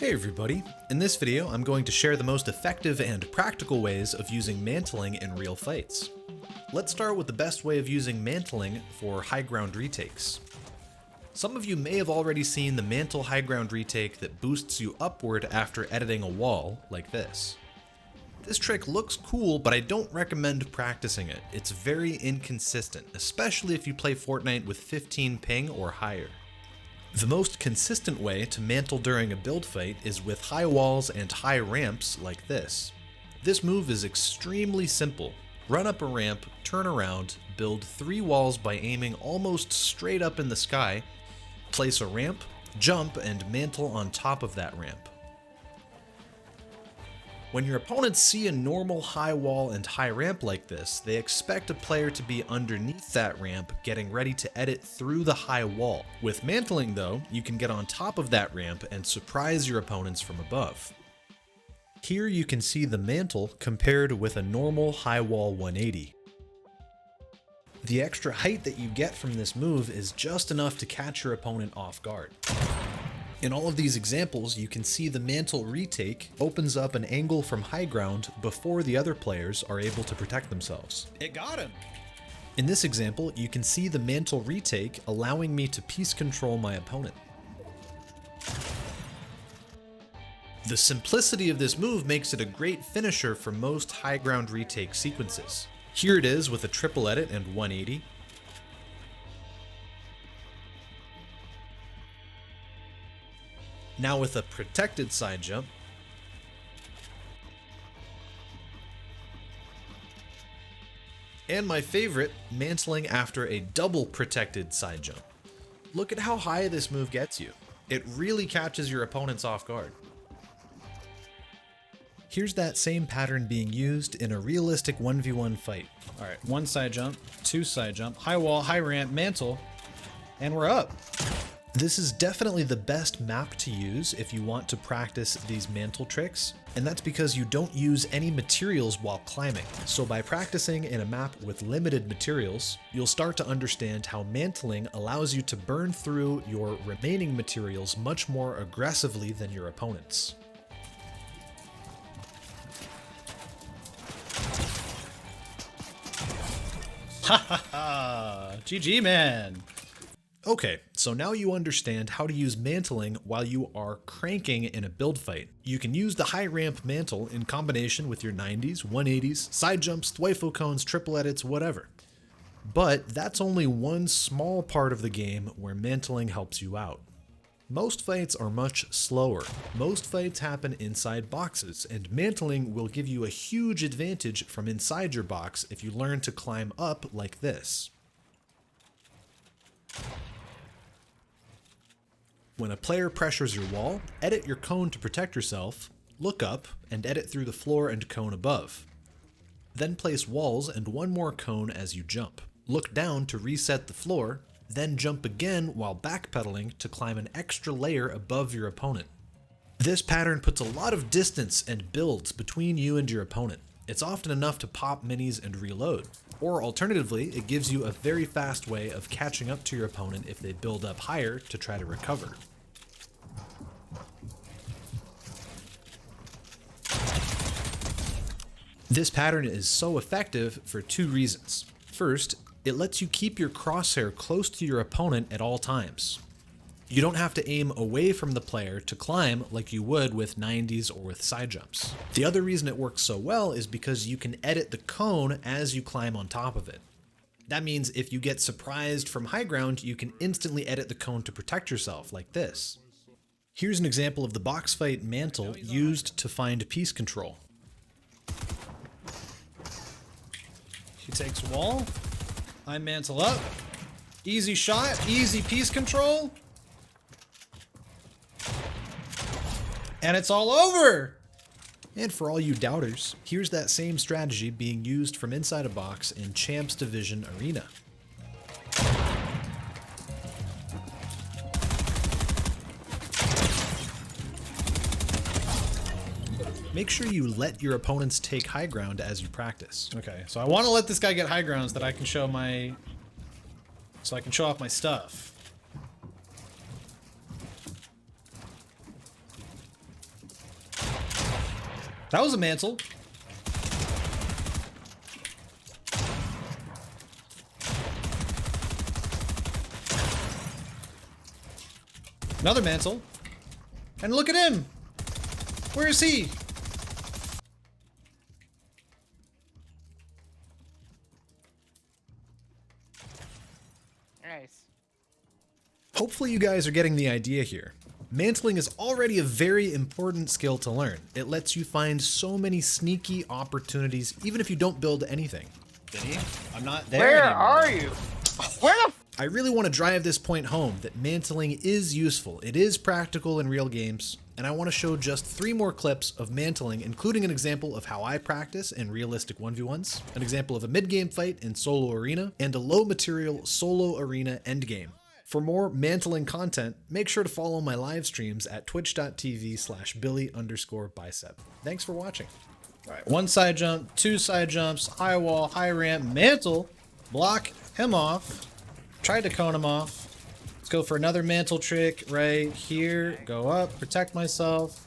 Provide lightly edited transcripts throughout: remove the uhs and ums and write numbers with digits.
Hey everybody, in this video I'm going to share the most effective and practical ways of using mantling in real fights. Let's start with the best way of using mantling for high ground retakes. Some of you may have already seen the mantle high ground retake that boosts you upward after editing a wall, like this. This trick looks cool, but I don't recommend practicing it. It's very inconsistent, especially if you play Fortnite with 15 ping or higher. The most consistent way to mantle during a build fight is with high walls and high ramps like this. This move is extremely simple. Run up a ramp, turn around, build 3 walls by aiming almost straight up in the sky, place a ramp, jump, and mantle on top of that ramp. When your opponents see a normal high wall and high ramp like this, they expect a player to be underneath that ramp getting ready to edit through the high wall. With mantling though, you can get on top of that ramp and surprise your opponents from above. Here you can see the mantle compared with a normal high wall 180. The extra height that you get from this move is just enough to catch your opponent off guard. In all of these examples, you can see the mantle retake opens up an angle from high ground before the other players are able to protect themselves. It got him! In this example, you can see the mantle retake allowing me to piece control my opponent. The simplicity of this move makes it a great finisher for most high ground retake sequences. Here it is with a triple edit and 180. Now with a protected side jump, and my favorite, mantling after a double protected side jump. Look at how high this move gets you. It really catches your opponents off guard. Here's that same pattern being used in a realistic 1v1 fight. Alright, 1 side jump, 2 side jump, high wall, high ramp, mantle, and we're up. This is definitely the best map to use if you want to practice these mantle tricks, and that's because you don't use any materials while climbing. So by practicing in a map with limited materials, you'll start to understand how mantling allows you to burn through your remaining materials much more aggressively than your opponents. Ha ha ha! GG, man! Okay, so now you understand how to use mantling while you are cranking in a build fight. You can use the high ramp mantle in combination with your 90s, 180s, side jumps, Thwifo cones, triple edits, whatever. But that's only one small part of the game where mantling helps you out. Most fights are much slower. Most fights happen inside boxes, and mantling will give you a huge advantage from inside your box if you learn to climb up like this. When a player pressures your wall, edit your cone to protect yourself, look up, and edit through the floor and cone above. Then place walls and one more cone as you jump. Look down to reset the floor, then jump again while backpedaling to climb an extra layer above your opponent. This pattern puts a lot of distance and builds between you and your opponent. It's often enough to pop minis and reload. Or alternatively, it gives you a very fast way of catching up to your opponent if they build up higher to try to recover. This pattern is so effective for 2 reasons. First, it lets you keep your crosshair close to your opponent at all times. You don't have to aim away from the player to climb like you would with 90s or with side jumps. The other reason it works so well is because you can edit the cone as you climb on top of it. That means if you get surprised from high ground, you can instantly edit the cone to protect yourself like this. Here's an example of the box fight mantle used to find piece control. He takes wall, I mantle up, easy shot, easy piece control. And it's all over! And for all you doubters, here's that same strategy being used from inside a box in Champs Division Arena. Make sure you let your opponents take high ground as you practice. Okay, so I want to let this guy get high ground so that I can show off my stuff. That was a mantle. Another mantle. And look at him! Where is he? Nice. Hopefully you guys are getting the idea here. Mantling is already a very important skill to learn. It lets you find so many sneaky opportunities even if you don't build anything. Vinny, I'm not there Where anymore. are you? Where the I really want to drive this point home that mantling is useful. It is practical in real games, and I want to show just 3 more clips of mantling, including an example of how I practice in realistic 1v1s, an example of a mid-game fight in solo arena, and a low material solo arena endgame. For more mantling content, make sure to follow my live streams at twitch.tv/Billy_Bicep. Thanks for watching. All right, 1 side jump, 2 side jumps, high wall, high ramp, mantle, block him off. Tried to cone him off. Let's go for another mantle trick right here. Go up, protect myself.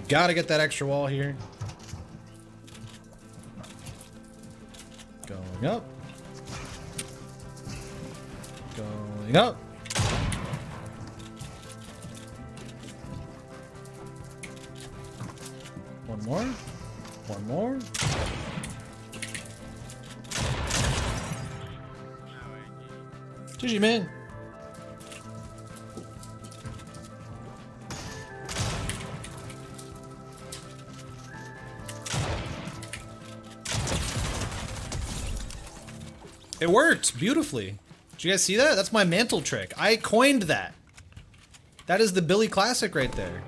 Gotta get that extra wall here. Going up. Going up. One more. One more. GG, man. It worked beautifully. Did you guys see that? That's my mantle trick. I coined that. That is the Billy classic right there.